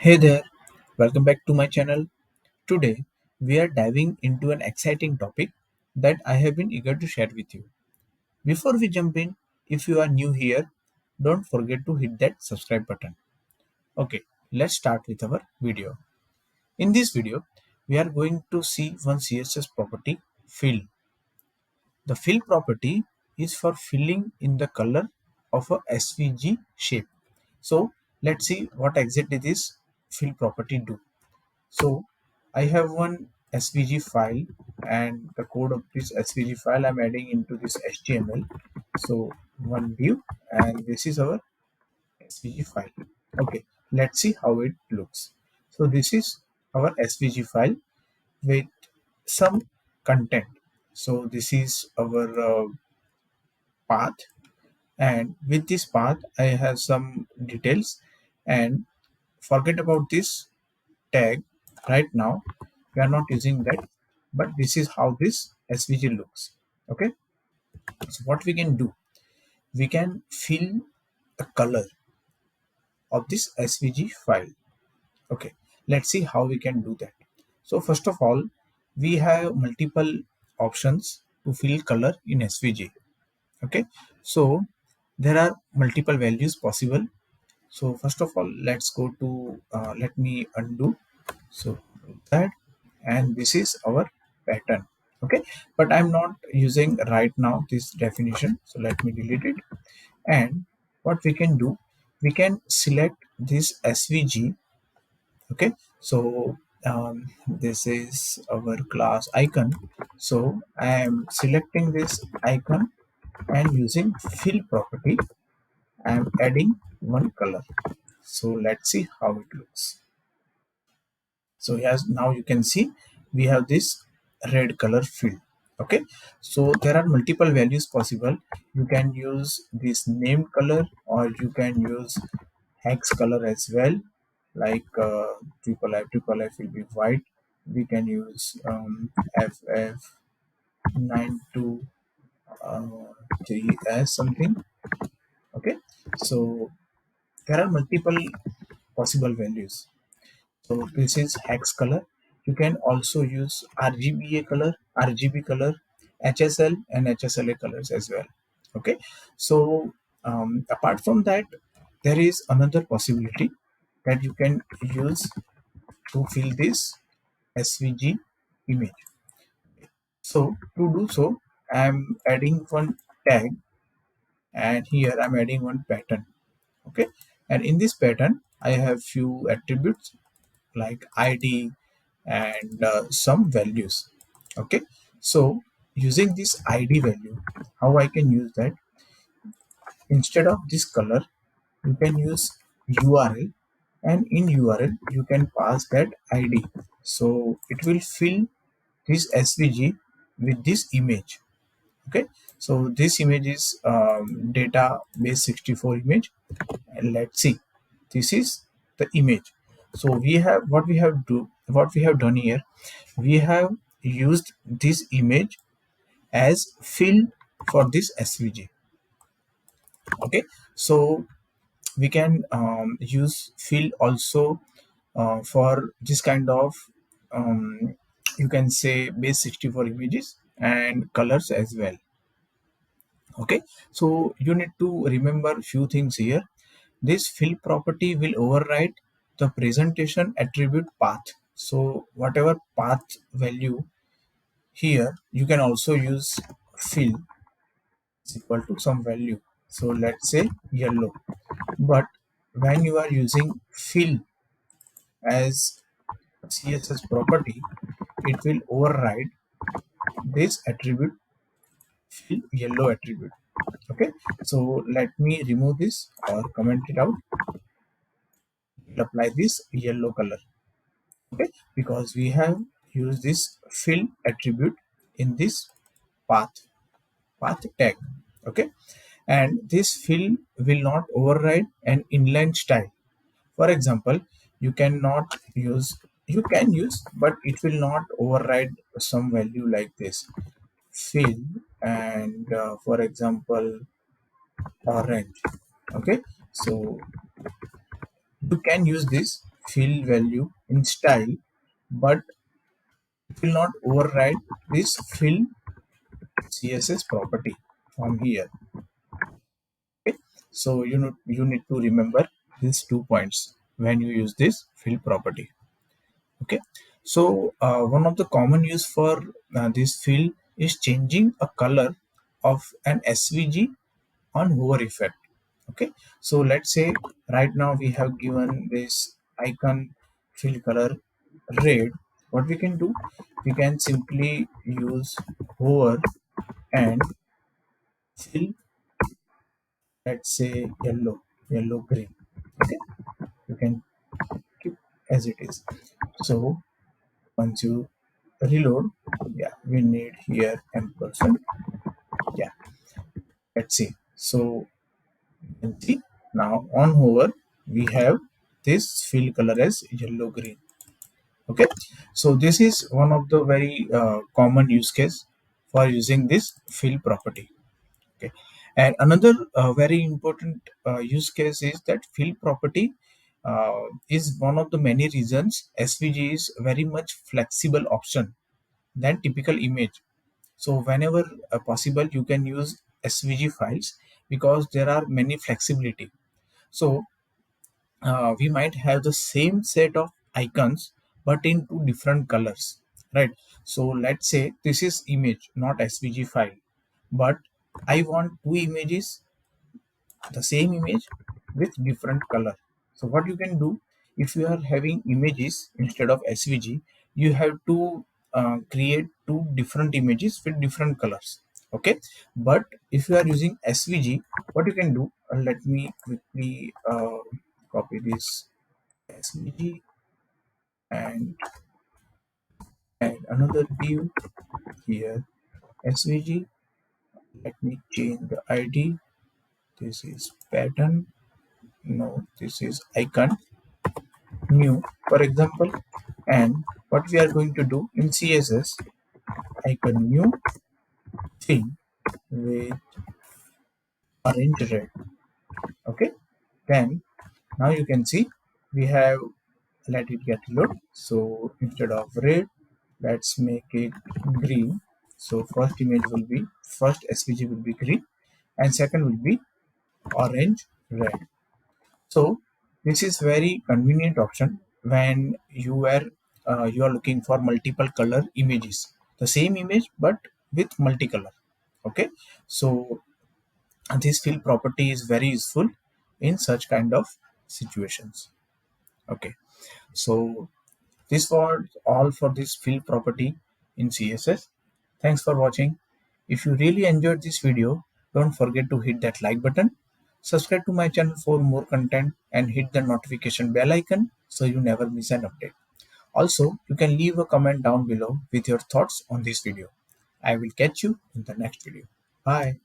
Hey there, welcome back to my channel. Today we are diving into an exciting topic that I have been eager to share with you. Before we jump in, if you are new here, don't forget to hit that subscribe button. Okay, let's start with our video. In this video, we are going to see one CSS property, fill. The fill property is for filling in the color of a SVG shape. So let's see what exactly this fill property do. So I have one SVG file, and the code of this SVG file I'm adding into this HTML. So one view, and this is our SVG file. Okay, let's see how it looks. So this is our SVG file with some content. So this is our path, and with this path I have some details, and forget about this tag right now. We are not using that, but this is how this SVG looks. Okay, so what we can do, we can fill the color of this SVG file. Okay, let's see how we can do that. So first of all, we have multiple options to fill color in SVG. Okay, so there are multiple values possible. So first of all, let's go to let me undo. So that, and this is our pattern. Okay, but I'm not using right now this definition, so let me delete it. And what we can do, we can select this SVG. Okay, so this is our class icon. So I am selecting this icon, and using fill property I am adding one color. So let's see how it looks. So yes, now you can see we have this red color field. Okay, so there are multiple values possible. You can use this name color, or you can use hex color as well, like triple F will be white. We can use FF 92 3S something. Okay, so there are multiple possible values. So this is hex color. You can also use RGBA color, RGB color, HSL and HSLA colors as well. Okay. So apart from that, there is another possibility that you can use to fill this SVG image. So to do so, I'm adding one tag, and here I'm adding one pattern. Okay. And in this pattern, I have few attributes like ID and some values. Okay, so using this ID value, how I can use that, instead of this color you can use URL, and in URL you can pass that ID. So it will fill this SVG with this image. Okay, so this image is database 64 image, and let's see, this is the image. So we have what we have done here, we have used this image as fill for this SVG. Okay, so we can use fill also for this kind of um, you can say base 64 images and colors as well. Okay, so you need to remember few things here. This fill property will override the presentation attribute path. So whatever path value, here you can also use fill is equal to some value. So let's say yellow, but when you are using fill as CSS property, it will override this attribute, fill yellow attribute. Okay, so let me remove this or comment it out. We'll apply this yellow color. Okay, because we have used this fill attribute in this path tag. Okay, and this fill will not override an inline style. For example, you cannot use, you can use, but it will not override some value like this fill, and for example orange. Okay, so you can use this fill value in style, but it will not override this fill CSS property from here. Okay, so you need to remember these 2 points when you use this fill property. Okay, so one of the common use for this fill is changing a color of an SVG on hover effect. Okay, so let's say right now we have given this icon fill color red. What we can do, we can simply use hover and fill, let's say yellow green. Okay, you can keep as it is. So once you reload, yeah, we need here ampersand. Yeah, let's see. So you can see now on hover we have this fill color as yellow green. Okay, so this is one of the very common use case for using this fill property. Okay, and another very important use case is that fill property is one of the many reasons SVG is very much flexible option than typical image. So whenever possible you can use SVG files because there are many flexibility. So we might have the same set of icons but in two different colors, right? So let's say this is image, not SVG file, but I want two images, the same image with different color. So what you can do, if you are having images instead of SVG, you have to create two different images with different colors. Okay, but if you are using SVG, what you can do, let me quickly copy this SVG and add another view here, SVG. Let me change the ID. This is pattern. No, this is icon. New, for example. And what we are going to do in CSS, icon new thing with orange red. Okay, then now you can see we have, let it get load. So instead of red, let's make it green. So first image will be, first SVG will be green and second will be orange red. So this is very convenient option when you are looking for multiple color images, the same image but with multicolor. Okay, so this fill property is very useful in such kind of situations. Okay, so this was all for this fill property in CSS. Thanks for watching. If you really enjoyed this video, don't forget to hit that like button, subscribe to my channel for more content, and hit the notification bell icon so you never miss an update. Also, you can leave a comment down below with your thoughts on this video. I will catch you in the next video. Bye.